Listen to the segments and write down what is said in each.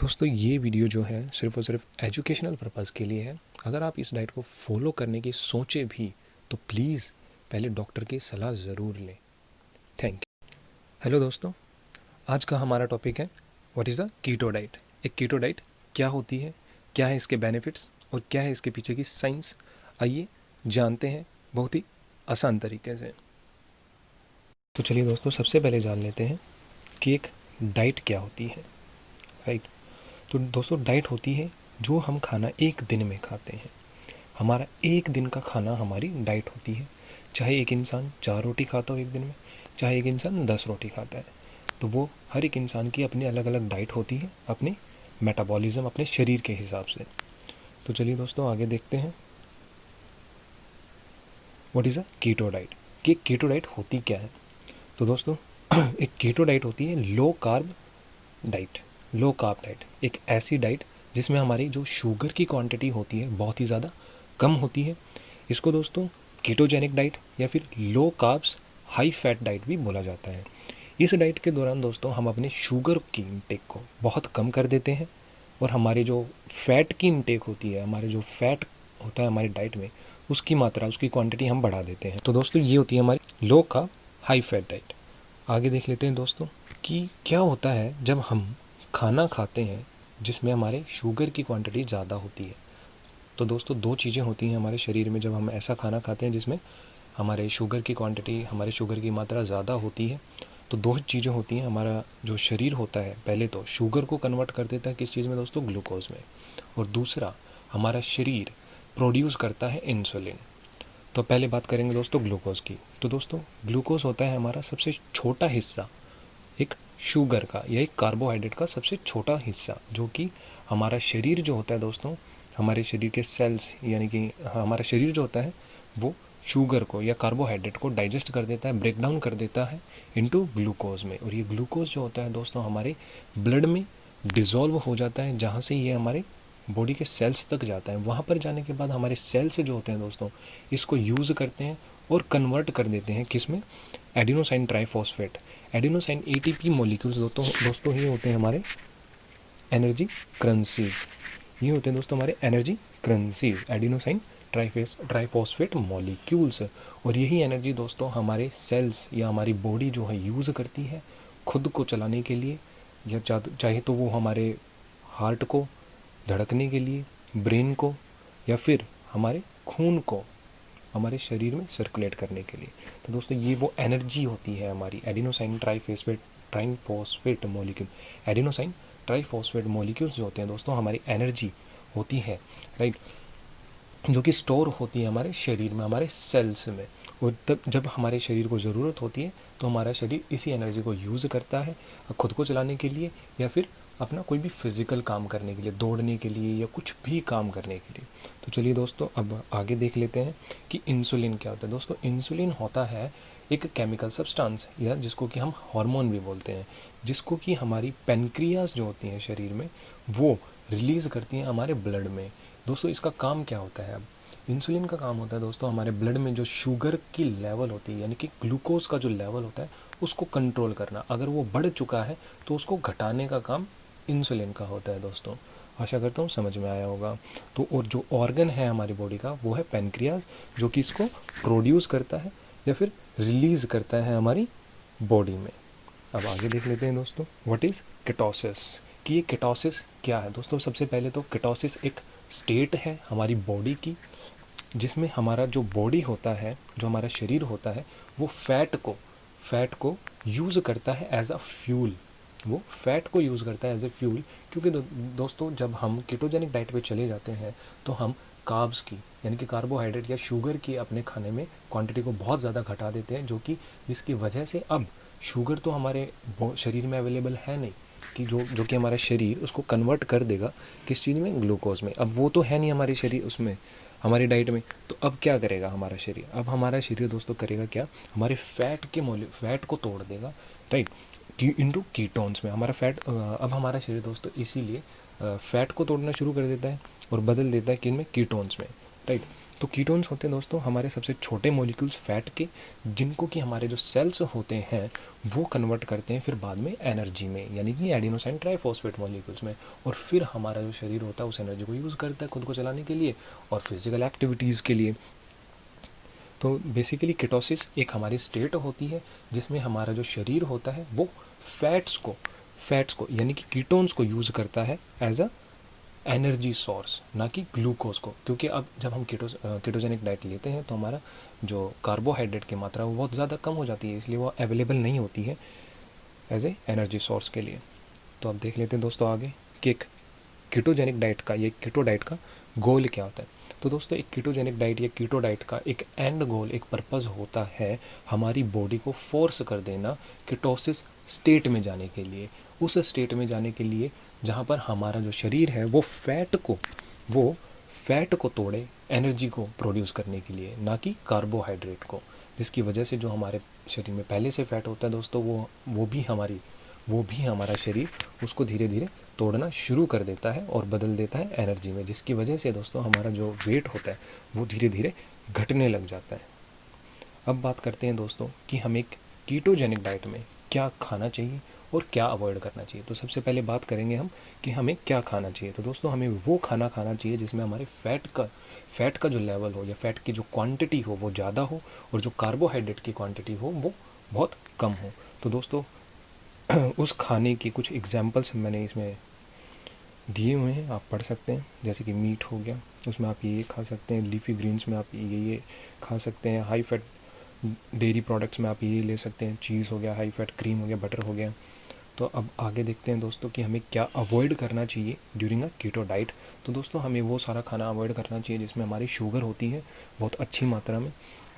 दोस्तों ये वीडियो जो है सिर्फ़ और सिर्फ एजुकेशनल पर्पज़ के लिए है। अगर आप इस डाइट को फॉलो करने की सोचे भी तो प्लीज़ पहले डॉक्टर की सलाह ज़रूर लें। Thank you. हेलो दोस्तों, आज का हमारा टॉपिक है what is a keto diet. एक कीटो डाइट क्या होती है, क्या है इसके बेनिफिट्स और क्या है इसके पीछे की साइंस, आइए जानते हैं बहुत ही आसान तरीके से। तो चलिए दोस्तों, सबसे पहले जान लेते हैं कि एक डाइट क्या होती है। राइट। तो दोस्तों डाइट होती है जो हम खाना एक दिन में खाते हैं। हमारा एक दिन का खाना हमारी डाइट होती है। चाहे एक इंसान 4 रोटी खाता हो एक दिन में, चाहे एक इंसान 10 रोटी खाता है, तो वो हर एक इंसान की अपनी अलग अलग डाइट होती है, अपने मेटाबॉलिज्म, अपने शरीर के हिसाब से। तो चलिए दोस्तों आगे देखते हैं what is a keto diet, कि कीटो डाइट होती क्या है। तो दोस्तों एक कीटो डाइट होती है low carb diet. Low carb diet एक ऐसी डाइट जिसमें हमारी जो शुगर की क्वांटिटी होती है बहुत ही ज़्यादा कम होती है। इसको दोस्तों कीटोजेनिक डाइट या फिर low carbs high fat diet भी बोला जाता है। इस डाइट के दौरान दोस्तों हम अपने शुगर की इंटेक को बहुत कम कर देते हैं और हमारे जो फैट की इंटेक होती है, हमारे जो फैट होता है हमारी डाइट में, उसकी मात्रा, उसकी क्वांटिटी हम बढ़ा देते हैं। तो दोस्तों ये होती है हमारी low carb high fat diet. आगे देख लेते हैं दोस्तों कि क्या होता है जब हम खाना खाते हैं जिसमें हमारे शुगर की क्वांटिटी ज़्यादा होती है। तो दोस्तों दो चीज़ें होती हैं हमारे शरीर में जब हम ऐसा खाना खाते हैं जिसमें हमारे शुगर की क्वांटिटी, हमारे शुगर की मात्रा ज़्यादा होती है। तो दो चीज़ें होती हैं। हमारा जो शरीर होता है पहले तो शुगर को कन्वर्ट कर देता है किस चीज़ में दोस्तों, ग्लूकोज में, और दूसरा हमारा शरीर प्रोड्यूस करता है इंसुलिन। तो पहले बात करेंगे दोस्तों ग्लूकोज की। तो दोस्तों ग्लूकोज होता है हमारा सबसे छोटा हिस्सा एक शुगर का या एक कार्बोहाइड्रेट का सबसे छोटा हिस्सा, जो कि हमारा शरीर जो होता है दोस्तों, हमारे शरीर के सेल्स यानी कि हमारा शरीर जो होता है वो शुगर को या कार्बोहाइड्रेट को डाइजेस्ट कर देता है, ब्रेक डाउन कर देता है इनटू ग्लूकोज में। और ये ग्लूकोज जो होता है दोस्तों हमारे ब्लड में डिज़ोल्व हो जाता है, जहाँ से ये हमारे बॉडी के सेल्स तक जाता है। वहाँ पर जाने के बाद हमारे सेल्स जो होते हैं दोस्तों इसको यूज़ करते हैं और कन्वर्ट कर देते हैं किस में, adenosine triphosphate. Adenosine ATP molecules दोस्तों ये होते हैं हमारे एनर्जी करेंसीज। ये होते हैं दोस्तों हमारे energy currencies, adenosine triphosphate molecules. और यही एनर्जी दोस्तों हमारे सेल्स या हमारी बॉडी जो है यूज़ करती है खुद को चलाने के लिए, या चाहे तो वो हमारे हार्ट को धड़कने के लिए, ब्रेन को, या फिर हमारे खून को हमारे शरीर में सर्कुलेट करने के लिए। तो दोस्तों ये वो एनर्जी होती है हमारी adenosine triphosphate molecule. Adenosine triphosphate molecules जो होते हैं दोस्तों हमारी एनर्जी होती है, राइट, जो कि स्टोर होती है हमारे शरीर में, हमारे सेल्स में। और तब जब हमारे शरीर को ज़रूरत होती है तो हमारा शरीर इसी एनर्जी को यूज़ करता है खुद को चलाने के लिए, या फिर अपना कोई भी फिज़िकल काम करने के लिए, दौड़ने के लिए या कुछ भी काम करने के लिए। तो चलिए दोस्तों अब आगे देख लेते हैं कि इंसुलिन क्या होता है। दोस्तों इंसुलिन होता है एक केमिकल सब्सटेंस, या जिसको कि हम हार्मोन भी बोलते हैं, जिसको कि हमारी पेनक्रियाज जो होती हैं शरीर में वो रिलीज़ करती हैं हमारे ब्लड में। दोस्तों इसका काम क्या होता है, अब इंसुलिन का काम होता है दोस्तों हमारे ब्लड में जो शुगर की लेवल होती है यानी कि ग्लूकोज का जो लेवल होता है उसको कंट्रोल करना। अगर वो बढ़ चुका है तो उसको घटाने का काम इंसुलिन का होता है दोस्तों। आशा करता हूँ समझ में आया होगा। तो और जो ऑर्गन है हमारी बॉडी का वो है पेनक्रियाज, जो कि इसको प्रोड्यूस करता है या फिर रिलीज़ करता है हमारी बॉडी में। अब आगे देख लेते हैं दोस्तों व्हाट इज़ केटोसिस, कि ये केटोसिस क्या है। दोस्तों सबसे पहले तो केटोसिस एक स्टेट है हमारी बॉडी की जिसमें हमारा जो बॉडी होता है, जो हमारा शरीर होता है, वो फैट को यूज़ करता है एज अ फ्यूल। वो फैट को यूज़ करता है एज ए फ्यूल, क्योंकि दोस्तों जब हम कीटोजेनिक डाइट पे चले जाते हैं तो हम कार्ब्स की यानी कि कार्बोहाइड्रेट या शुगर की अपने खाने में क्वांटिटी को बहुत ज़्यादा घटा देते हैं, जिसकी वजह से अब शुगर तो हमारे शरीर में अवेलेबल है नहीं, कि जो कि हमारा शरीर उसको कन्वर्ट कर देगा किस चीज़ में, ग्लूकोज में। अब वो तो है नहीं हमारे शरीर उसमें, हमारी डाइट में। तो अब क्या करेगा हमारा शरीर, अब हमारा शरीर दोस्तों करेगा क्या, हमारे फैट को तोड़ देगा, राइट, इनटू कीटोन्स में। हमारा फैट अब हमारा शरीर दोस्तों इसीलिए फैट को तोड़ना शुरू कर देता है और बदल देता है किन में, कीटोन्स में। राइट। तो कीटोन्स होते हैं दोस्तों हमारे सबसे छोटे मॉलिक्यूल्स फैट के, जिनको कि हमारे जो सेल्स होते हैं वो कन्वर्ट करते हैं फिर बाद में एनर्जी में, यानी कि एडिनोसाइन ट्राइफॉस्फेट मॉलिक्यूल्स में, और फिर हमारा जो शरीर होता है उस एनर्जी को यूज़ करता है खुद को चलाने के लिए और फिजिकल एक्टिविटीज़ के लिए। तो बेसिकली कीटोसिस एक हमारी स्टेट होती है जिसमें हमारा जो शरीर होता है वो फैट्स को यानी कि कीटोन्स को यूज़ करता है एज अ एनर्जी सोर्स, ना कि ग्लूकोज को, क्योंकि अब जब हम कीटोजेनिक डाइट लेते हैं तो हमारा जो कार्बोहाइड्रेट की मात्रा वो बहुत ज़्यादा कम हो जाती है, इसलिए वो अवेलेबल नहीं होती है एज ए एनर्जी सोर्स के लिए। तो अब देख लेते हैं दोस्तों आगे कि एक कीटोजेनिक डाइट का, ये कीटो डाइट का गोल क्या होता है। तो दोस्तों एक कीटोजेनिक डाइट या कीटो डाइट का एक एंड गोल, एक पर्पज़ होता है हमारी बॉडी को फोर्स कर देना कीटोसिस स्टेट में जाने के लिए, उस स्टेट में जाने के लिए जहाँ पर हमारा जो शरीर है वो फैट को तोड़े एनर्जी को प्रोड्यूस करने के लिए, ना कि कार्बोहाइड्रेट को, जिसकी वजह से जो हमारे शरीर में पहले से फैट होता है दोस्तों वो भी हमारा शरीर उसको धीरे धीरे तोड़ना शुरू कर देता है और बदल देता है एनर्जी में, जिसकी वजह से दोस्तों हमारा जो वेट होता है वो धीरे धीरे घटने लग जाता है। अब बात करते हैं दोस्तों कि हमें कीटोजेनिक डाइट में क्या खाना चाहिए और क्या अवॉइड करना चाहिए। तो सबसे पहले बात करेंगे हम कि हमें क्या खाना चाहिए। तो दोस्तों हमें वो खाना खाना चाहिए जिसमें हमारे फैट का जो लेवल हो या फैट की जो क्वांटिटी हो वो ज़्यादा हो और जो कार्बोहाइड्रेट की क्वांटिटी हो वो बहुत कम हो। तो दोस्तों उस खाने की कुछ एग्जाम्पल्स मैंने इसमें दिए हुए हैं, आप पढ़ सकते हैं। जैसे कि मीट हो गया, उसमें आप ये खा सकते हैं, लीफी ग्रीन्स में आप ये खा सकते हैं, हाई फैट डेयरी प्रोडक्ट्स में आप ये ले सकते हैं, चीज़ हो गया, हाई फैट क्रीम हो गया, बटर हो गया। तो अब आगे देखते हैं दोस्तों कि हमें क्या अवॉइड करना चाहिए ड्यूरिंग अ कीटो डाइट। तो दोस्तों हमें वो सारा खाना अवॉइड करना चाहिए जिसमें हमारी शुगर होती है बहुत अच्छी मात्रा में,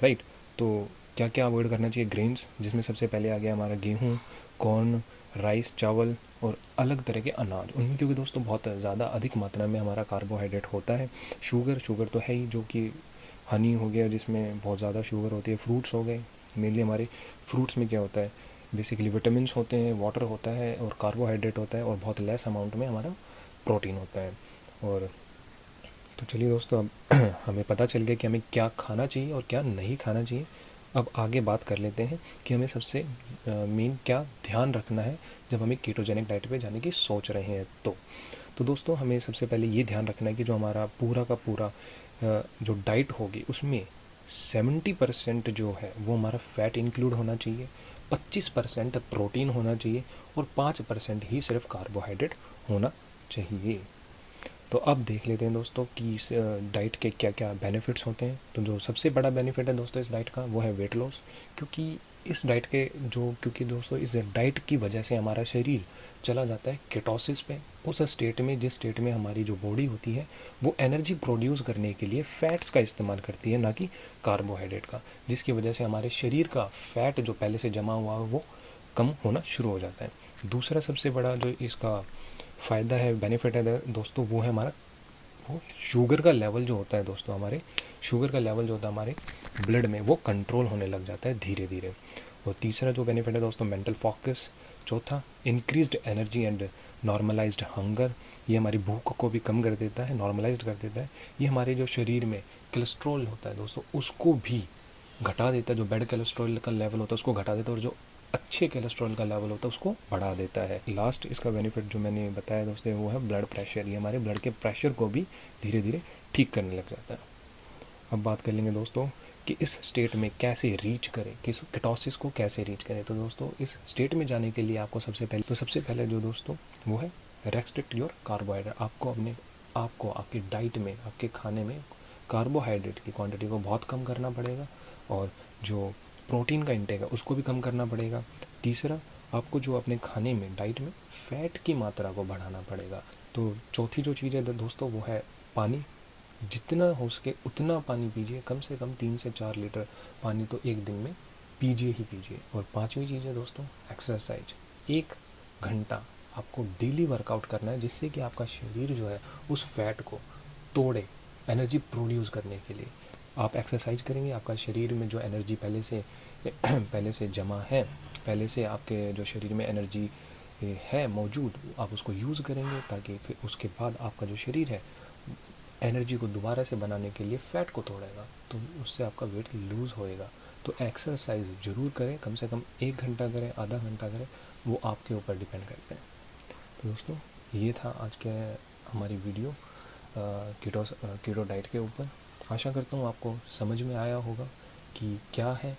राइट। तो क्या क्या अवॉइड करना चाहिए? ग्रेन्स, जिसमें सबसे पहले आ गया हमारा गेहूँ, कॉर्न, राइस, चावल और अलग तरह के अनाज उनमें, क्योंकि दोस्तों बहुत ज़्यादा अधिक मात्रा में हमारा कार्बोहाइड्रेट होता है। शुगर तो है ही, जो कि हनी हो गया जिसमें बहुत ज़्यादा शुगर होती है। फ्रूट्स हो गए, मेनली हमारे फ्रूट्स में क्या होता है, बेसिकली विटामिन्स होते हैं, वाटर होता है और कार्बोहाइड्रेट होता है और बहुत लेस अमाउंट में हमारा प्रोटीन होता है। और तो चलिए दोस्तों अब हमें पता चल गया कि हमें क्या खाना चाहिए और क्या नहीं खाना चाहिए। अब आगे बात कर लेते हैं कि हमें सबसे मेन क्या ध्यान रखना है जब हमें कीटोजेनिक डाइट पे जाने की सोच रहे हैं। तो दोस्तों हमें सबसे पहले ये ध्यान रखना है कि जो हमारा पूरा का पूरा जो डाइट होगी उसमें 70% जो है वो हमारा फैट इंक्लूड होना चाहिए, 25% प्रोटीन होना चाहिए और 5% ही सिर्फ कार्बोहाइड्रेट होना चाहिए। तो अब देख लेते हैं दोस्तों कि इस डाइट के क्या क्या बेनिफिट्स होते हैं। तो जो सबसे बड़ा बेनिफिट है दोस्तों इस डाइट का वो है वेट लॉस, क्योंकि दोस्तों इस डाइट की वजह से हमारा शरीर चला जाता है केटोसिस पे, उस स्टेट में जिस स्टेट में हमारी जो बॉडी होती है वो एनर्जी प्रोड्यूस करने के लिए फैट्स का इस्तेमाल करती है, ना कि कार्बोहाइड्रेट का, जिसकी वजह से हमारे शरीर का फैट जो पहले से जमा हुआ है वो कम होना शुरू हो जाता है। दूसरा सबसे बड़ा जो इसका फ़ायदा है, बेनिफिट है दोस्तों, वो है हमारा वो शुगर का लेवल जो होता है दोस्तों, हमारे ब्लड में वो कंट्रोल होने लग जाता है धीरे धीरे। और तीसरा जो बेनिफिट है दोस्तों, मेंटल फोकस। चौथा, increased energy and normalised hunger, ये हमारी भूख को भी कम कर देता है, नॉर्मलाइज्ड कर देता है। ये हमारे जो शरीर में कोलेस्ट्रॉल होता है दोस्तों उसको भी घटा देता है, जो बैड कोलेस्ट्रॉल का लेवल होता है उसको घटा देता है और जो अच्छे कोलेस्ट्रॉल का लेवल होता है उसको बढ़ा देता है। लास्ट इसका बेनिफिट जो मैंने बताया दोस्तों वो है ब्लड प्रेशर, ये हमारे ब्लड के प्रेशर को भी धीरे धीरे ठीक करने लग जाता है। अब बात कर लेंगे दोस्तों कि इस स्टेट में कैसे रीच करें, किस केटोसिस को कैसे रीच करें। तो दोस्तों इस स्टेट में जाने के लिए आपको सबसे पहले जो दोस्तों वो है रेस्ट्रिक्ट योर कार्बोहाइड्रेट। आपको आपकी डाइट में, आपके खाने में कार्बोहाइड्रेट की क्वांटिटी को बहुत कम करना पड़ेगा और जो प्रोटीन का इंटेक है उसको भी कम करना पड़ेगा। तीसरा, आपको जो अपने खाने में, डाइट में फैट की मात्रा को बढ़ाना पड़ेगा। तो चौथी जो चीज़ है दोस्तों वो है पानी। जितना हो सके उतना पानी पीजिए, कम से कम 3 से 4 लीटर पानी तो एक दिन में पीजिए ही पीजिए। और पांचवी चीज़ है दोस्तों एक्सरसाइज। 1 घंटा आपको डेली वर्कआउट करना है जिससे कि आपका शरीर जो है उस फैट को तोड़े एनर्जी प्रोड्यूस करने के लिए। आप एक्सरसाइज करेंगे, आपका शरीर में जो एनर्जी पहले से जमा है, पहले से आपके जो शरीर में एनर्जी है मौजूद, आप उसको यूज़ करेंगे ताकि फिर उसके बाद आपका जो शरीर है एनर्जी को दोबारा से बनाने के लिए फ़ैट को तोड़ेगा, तो उससे आपका वेट लूज़ होएगा। तो एक्सरसाइज ज़रूर करें, कम से कम 1 घंटा करें, आधा घंटा करें, वो आपके ऊपर डिपेंड करते हैं। तो दोस्तों ये था आज के हमारी वीडियो कीटो डाइट के ऊपर। आशा करता हूँ आपको समझ में आया होगा कि क्या है,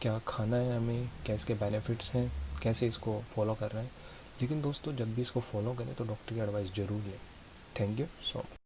क्या खाना है हमें, क्या इसके बेनिफिट्स हैं, कैसे इसको फॉलो करना है। लेकिन दोस्तों जब भी इसको फॉलो करें तो डॉक्टर की एडवाइस ज़रूर लें। Thank you so much.